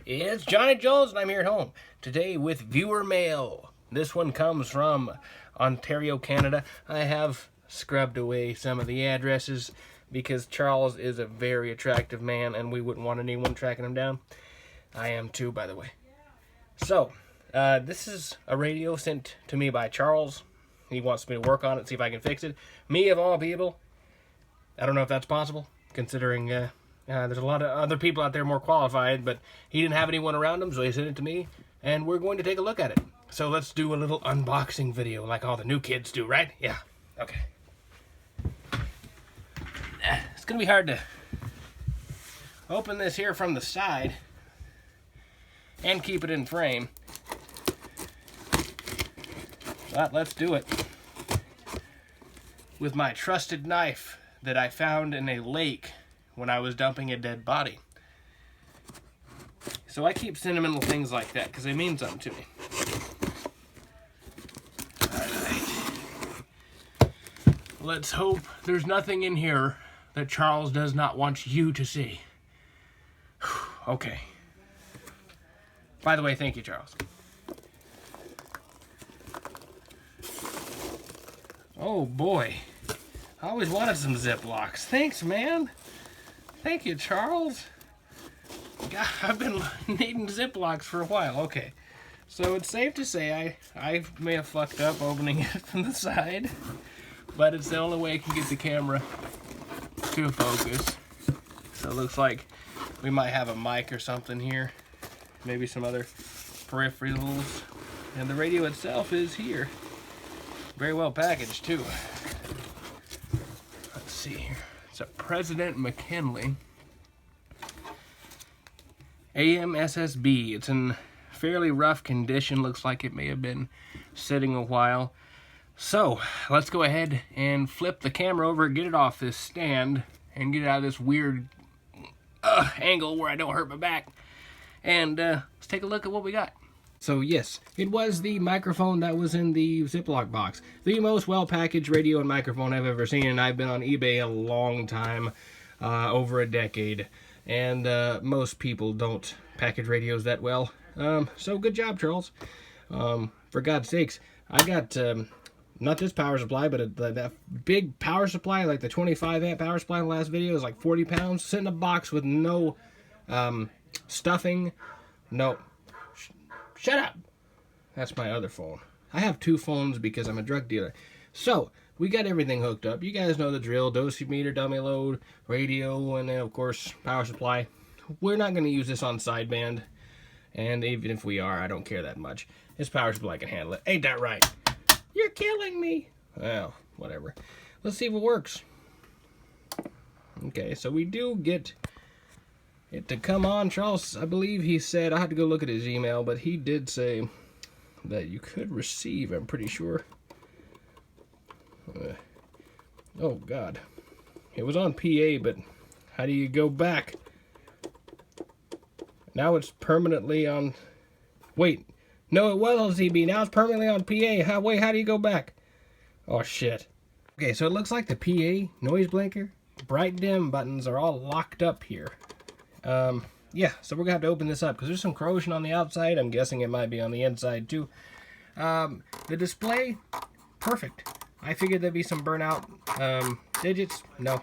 It's Johnny Jones and I'm here at home today with viewer mail. This one comes from Ontario, Canada. I have scrubbed away some of the addresses because Charles is a very attractive man and we wouldn't want anyone tracking him down. I am too, by the way. So, this is a radio sent to me by Charles. He wants me to work on it, see if I can fix it. Me, of all people, I don't know if that's possible, considering there's a lot of other people out there more qualified, but he didn't have anyone around him, so he sent it to me, and we're going to take a look at it. So let's do a little unboxing video like all the new kids do, right? Yeah, okay. It's going to be hard to open this here from the side and keep it in frame. But let's do it with my trusted knife that I found in a lake when I was dumping a dead body. So I keep sentimental things like that because they mean something to me. Alright. Let's hope there's nothing in here that Charles does not want you to see. Okay. By the way, thank you, Charles. Oh boy. I always wanted some Ziplocs. Thanks, man. Thank you, Charles. God, I've been needing Ziplocs for a while. Okay. So it's safe to say I may have fucked up opening it from the side, but it's the only way I can get the camera to focus. So it looks like we might have a mic or something here. Maybe some other peripherals. And the radio itself is here. Very well packaged, too. Let's see here. It's a President McKinley AM SSB. It's in fairly rough condition. Looks like it may have been sitting a while. So, let's go ahead and flip the camera over, get it off this stand, and get it out of this weird angle where I don't hurt my back. And let's take a look at what we got. So yes, it was the microphone that was in the Ziploc box. The most well-packaged radio and microphone I've ever seen, and I've been on eBay a long time, over a decade. And most people don't package radios that well. So good job, Charles. For God's sakes, I got, not this power supply, but that big power supply, like the 25 amp power supply in the last video is like 40 pounds, sitting in a box with no stuffing, no... Shut up! That's my other phone. I have two phones because I'm a drug dealer. So, we got everything hooked up. You guys know the drill. Dosimeter, dummy load, radio, and then, of course, power supply. We're not going to use this on sideband. And even if we are, I don't care that much. This power supply can handle it. Ain't that right? You're killing me! Well, whatever. Let's see if it works. Okay, so we do get it to come on. Charles, I believe he said, I had to go look at his email, but he did say that you could receive, I'm pretty sure. Oh God, it was on PA, but how do you go back? Now it's permanently on, wait, no, it was on CB, now it's permanently on PA. Wait, how do you go back? Oh shit. Okay, so it looks like the PA noise blinker, bright dim buttons are all locked up here. Yeah, so we're gonna have to open this up because there's some corrosion on the outside. I'm guessing it might be on the inside too. The display, perfect. I figured there'd be some burnout. Digits, no,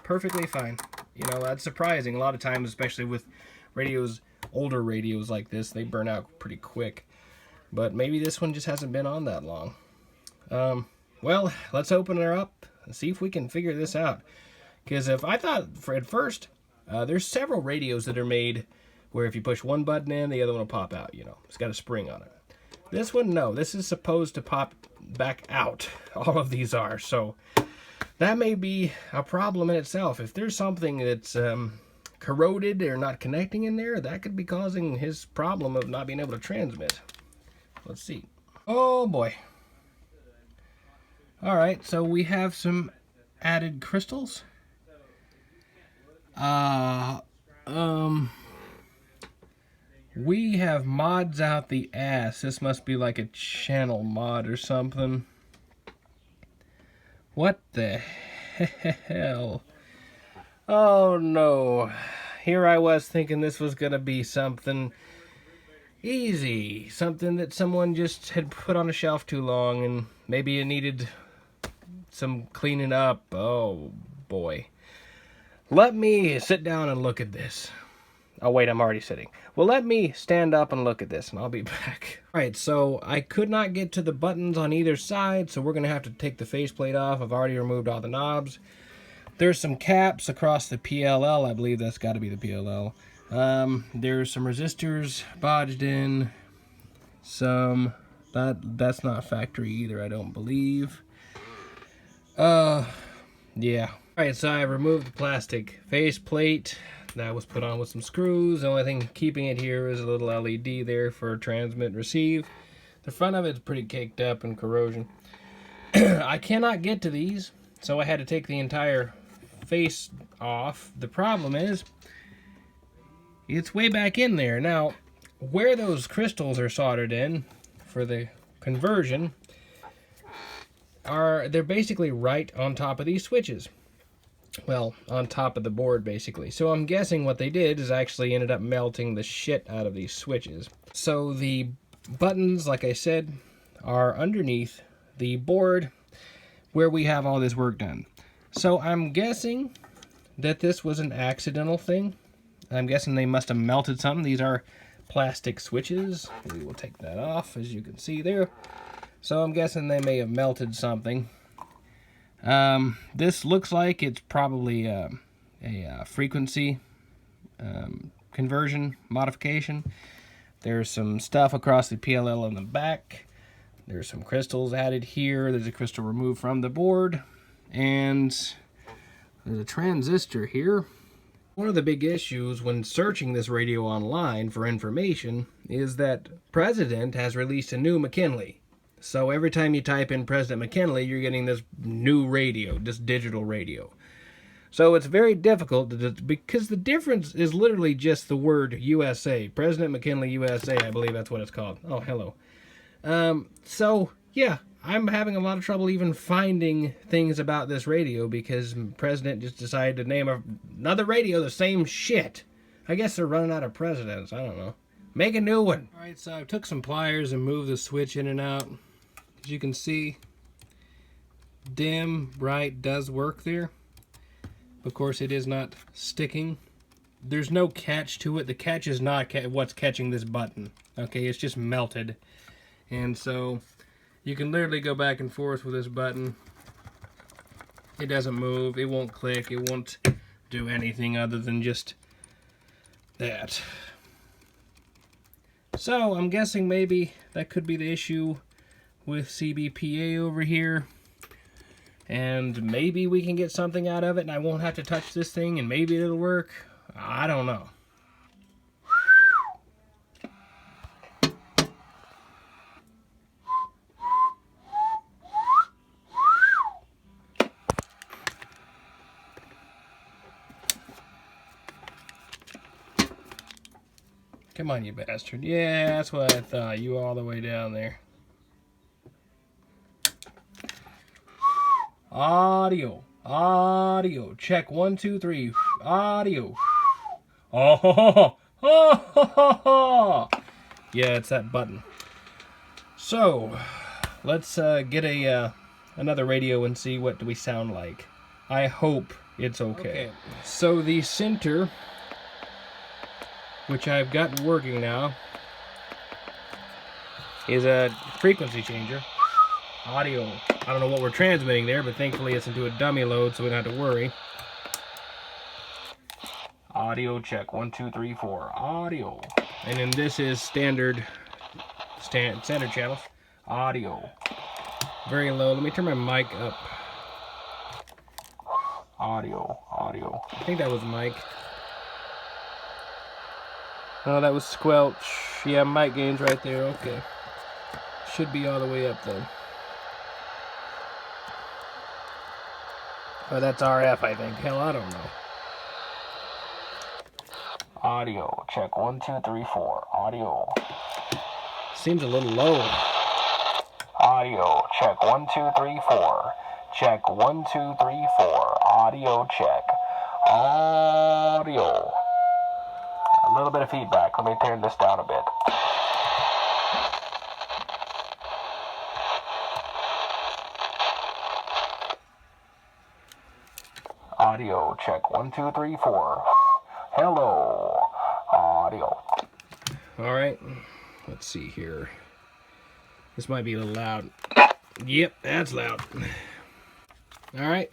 perfectly fine. You know, that's surprising. A lot of times, especially with radios, older radios like this, they burn out pretty quick. But maybe this one just hasn't been on that long. Well, let's open her up and see if we can figure this out. Because if I thought at first, there's several radios that are made where if you push one button in, the other one will pop out, you know. It's got a spring on it. This one, no. This is supposed to pop back out. All of these are. So that may be a problem in itself. If there's something that's corroded or not connecting in there, that could be causing his problem of not being able to transmit. Let's see. Oh, boy. All right, so we have some added crystals. We have mods out the ass. This must be like a channel mod or something. What the hell? Oh no. here I was thinking this was gonna be something easy, something that someone just had put on a shelf too long and maybe it needed some cleaning up. Oh boy. Let me sit down and look at this. Oh wait, I'm already sitting. Well, let me stand up and look at this and I'll be back. Alright, so I could not get to the buttons on either side, so we're gonna have to take the faceplate off. I've already removed all the knobs. There's some caps across the PLL. I believe that's got to be the PLL. There's some resistors bodged in. That's not factory either, I don't believe. Yeah. Alright, so I removed the plastic faceplate. That was put on with some screws. The only thing keeping it here is a little LED there for transmit and receive. The front of it's pretty caked up in corrosion. I cannot get to these, so I had to take the entire face off. The problem is, it's way back in there. Now, where those crystals are soldered in for the conversion, they're basically right on top of these switches. Well, on top of the board, basically. So I'm guessing what they did is actually ended up melting the shit out of these switches. So the buttons, like I said, are underneath the board where we have all this work done. So I'm guessing that this was an accidental thing. I'm guessing they must have melted something. These are plastic switches. We will take that off, as you can see there. So I'm guessing they may have melted something. This looks like it's probably a frequency conversion modification. There's some stuff across the PLL in the back. There's some crystals added here. There's a crystal removed from the board. And there's a transistor here. One of the big issues when searching this radio online for information is that President has released a new McKinley. So every time you type in President McKinley, you're getting this new radio, this digital radio. So it's very difficult because the difference is literally just the word USA. President McKinley USA, I believe that's what it's called. Oh, hello. So, yeah, I'm having a lot of trouble even finding things about this radio because President just decided to name another radio the same shit. I guess they're running out of presidents. I don't know. Make a new one. All right, so I took some pliers and moved the switch in and out. As you can see, dim, bright does work there. Of course, it is not sticking. There's no catch to it. The catch is not what's catching this button. Okay, it's just melted. And so you can literally go back and forth with this button. It doesn't move. It won't click. It won't do anything other than just that. So I'm guessing maybe that could be the issue with CBPA over here. And maybe we can get something out of it and I won't have to touch this thing and maybe it'll work. I don't know. Come on, you bastard. Yeah, that's what I thought. You all the way down there. Audio. Audio. Check 1, 2, 3. Audio. Oh, ho, ho, ho. Oh, ho, ho, ho. Yeah, it's that button. So, let's get another radio and see what do we sound like. I hope it's okay. So the center, which I've got working now, is a frequency changer. Audio. I don't know what we're transmitting there, but thankfully it's into a dummy load, so we don't have to worry. Audio check 1, 2, 3, 4. Audio. And then this is standard channels. Audio. Very low. Let me turn my mic up. Audio. Audio. I think that was mic. Oh, that was squelch. Yeah, mic gain's right there. Okay. Should be all the way up though. Oh, that's RF, I think. Hell, I don't know. Audio. Check 1, 2, 3, 4. Audio. Seems a little low. Audio. Check 1, 2, 3, 4. Check 1, 2, 3, 4. Audio check. Audio. a little bit of feedback. Let me turn this down a bit. Audio check 1 2 3 4. Hello, audio. All right, let's see here. This might be a little loud. Yep, that's loud. All right.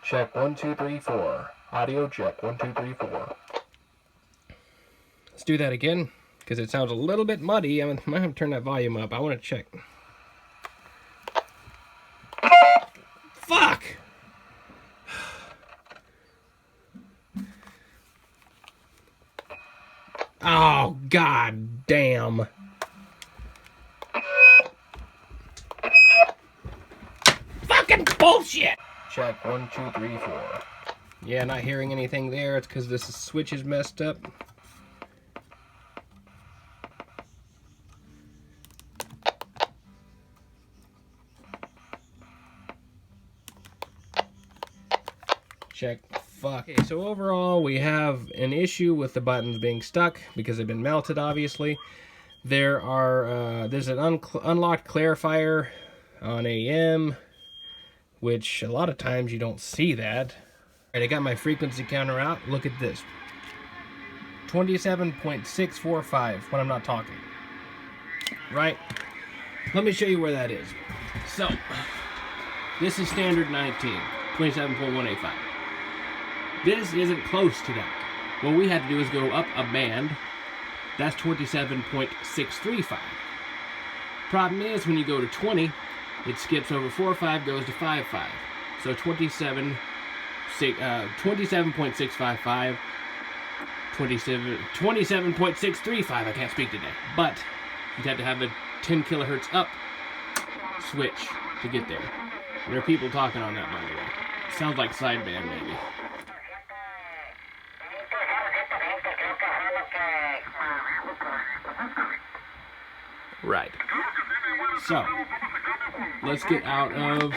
Check 1 2 3 4. Audio check 1 2 3 4. Let's do that again because it sounds a little bit muddy. I might have to turn that volume up. I want to check. Fuck! Oh, god damn. Fucking bullshit! Check 1 2 3 4. Yeah, not hearing anything there. It's because this switch is messed up. Check. Fuck. Okay, so overall we have an issue with the buttons being stuck because they've been melted, obviously. There's an unlocked clarifier on AM, which a lot of times you don't see that. Alright, I got my frequency counter out. Look at this. 27.645 when I'm not talking. Right? Let me show you where that is. So, this is standard 19, 27.185. This isn't close to that. What we had to do is go up a band. That's 27.635. Problem is, when you go to 20, it skips over 4.5, goes to 5.5. So 27.655, 27.635. I can't speak today. But you'd have to have a 10 kilohertz up switch to get there. There are people talking on that, by the way. Sounds like sideband, maybe. Right. So, let's get out of,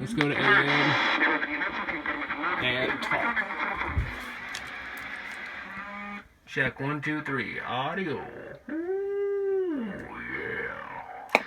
let's go to AM and talk. Check 1 2 3. Audio. Ooh, yeah.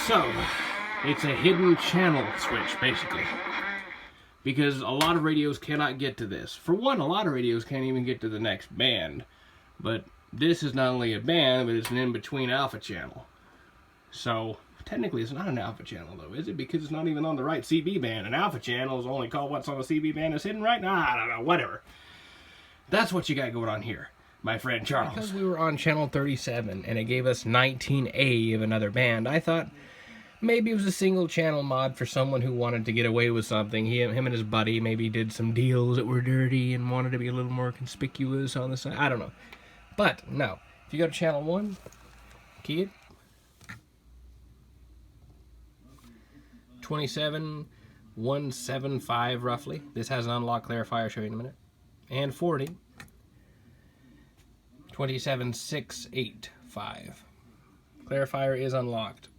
So, it's a hidden channel switch, basically. Because a lot of radios cannot get to this. For one, a lot of radios can't even get to the next band. But this is not only a band, but it's an in-between alpha channel. So, technically it's not an alpha channel, though, is it? Because it's not even on the right CB band. An alpha channel is only called what's on the CB band is hidden right? Nah, I don't know, whatever. That's what you got going on here, my friend Charles. Because we were on channel 37, and it gave us 19A of another band, I thought maybe it was a single channel mod for someone who wanted to get away with something. Him and his buddy maybe did some deals that were dirty and wanted to be a little more conspicuous on the side. I don't know. But, no. If you go to channel 1, key it. 27.175 roughly. This has an unlocked clarifier, I'll show you in a minute. And 40. 27.685. Clarifier is unlocked.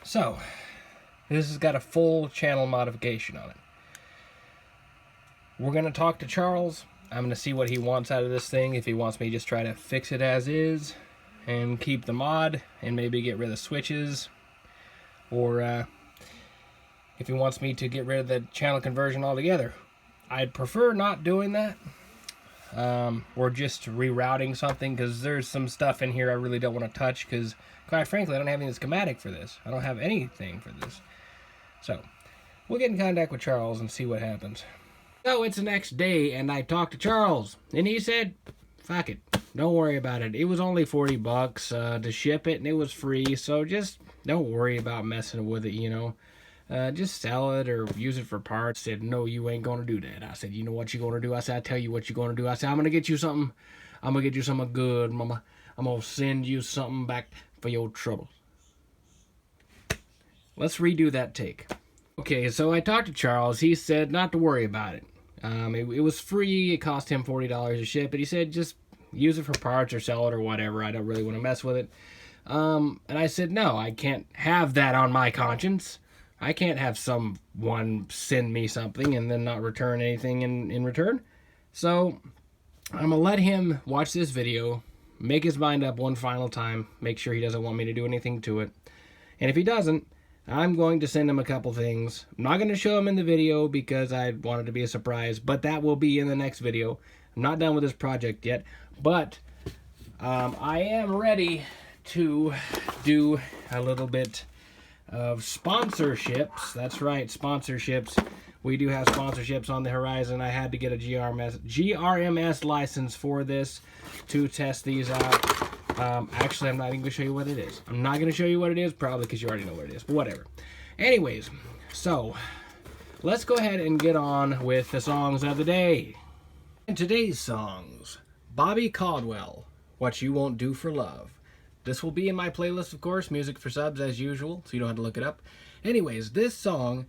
So, this has got a full channel modification on it. We're going to talk to Charles. I'm going to see what he wants out of this thing. If he wants me to just try to fix it as is and keep the mod and maybe get rid of the switches. Or if he wants me to get rid of the channel conversion altogether. I'd prefer not doing that. Or just rerouting something, because there's some stuff in here I really don't want to touch, because quite frankly I don't have any schematic for this. I don't have anything for this. So we'll get in contact with Charles and see what happens. So it's the next day and I talked to Charles and he said, fuck it, don't worry about it. It was only $40 to ship it and it was free, so just don't worry about messing with it, you know. Just sell it or use it for parts. I said, no, you ain't gonna do that. I said, you know what you're gonna do? I said, I tell you what you're gonna do. I said, I'm gonna get you something. I'm gonna get you something good, mama. I'm gonna send you something back for your troubles. Let's redo that take. Okay, so I talked to Charles. He said not to worry about it. It was free. It cost him $40 to ship, but he said just use it for parts or sell it or whatever. I don't really want to mess with it. And I said, no, I can't have that on my conscience. I can't have someone send me something and then not return anything in return. So I'm going to let him watch this video, make his mind up one final time, make sure he doesn't want me to do anything to it. And if he doesn't, I'm going to send him a couple things. I'm not going to show him in the video because I want it to be a surprise, but that will be in the next video. I'm not done with this project yet, but I am ready to do a little bit of sponsorships. That's right, sponsorships. We do have sponsorships on the horizon. I had to get a GRMS license for this to test these out. Actually, I'm not even going to show you what it is. I'm not going to show you what it is, probably because you already know what it is, but whatever. Anyways, so let's go ahead and get on with the songs of the day. In today's songs, Bobby Caldwell, What You Won't Do for Love. This will be in my playlist, of course, Music for Subs as usual, so you don't have to look it up. Anyways, this song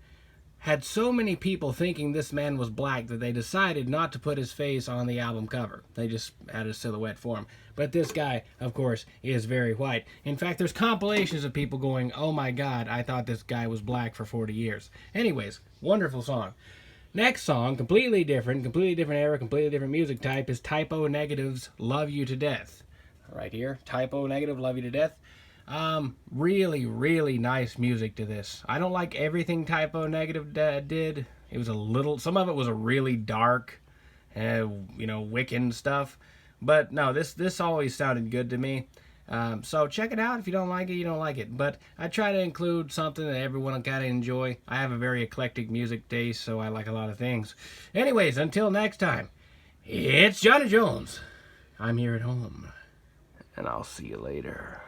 had so many people thinking this man was black that they decided not to put his face on the album cover. They just had a silhouette for him. But this guy, of course, is very white. In fact, there's compilations of people going, oh my God, I thought this guy was black for 40 years. Anyways, wonderful song. Next song, completely different era, completely different music type, is Typo Negative's Love You to Death. Right here, Typo Negative, Love You to Death. Really, really nice music to this. I don't like everything Typo Negative did. It was a little, some of it was a really dark, Wiccan stuff. But no, this always sounded good to me. So check it out. If you don't like it, you don't like it. But I try to include something that everyone will kind of enjoy. I have a very eclectic music taste, so I like a lot of things. Anyways, until next time, it's Johnny Jones. I'm here at home, and I'll see you later.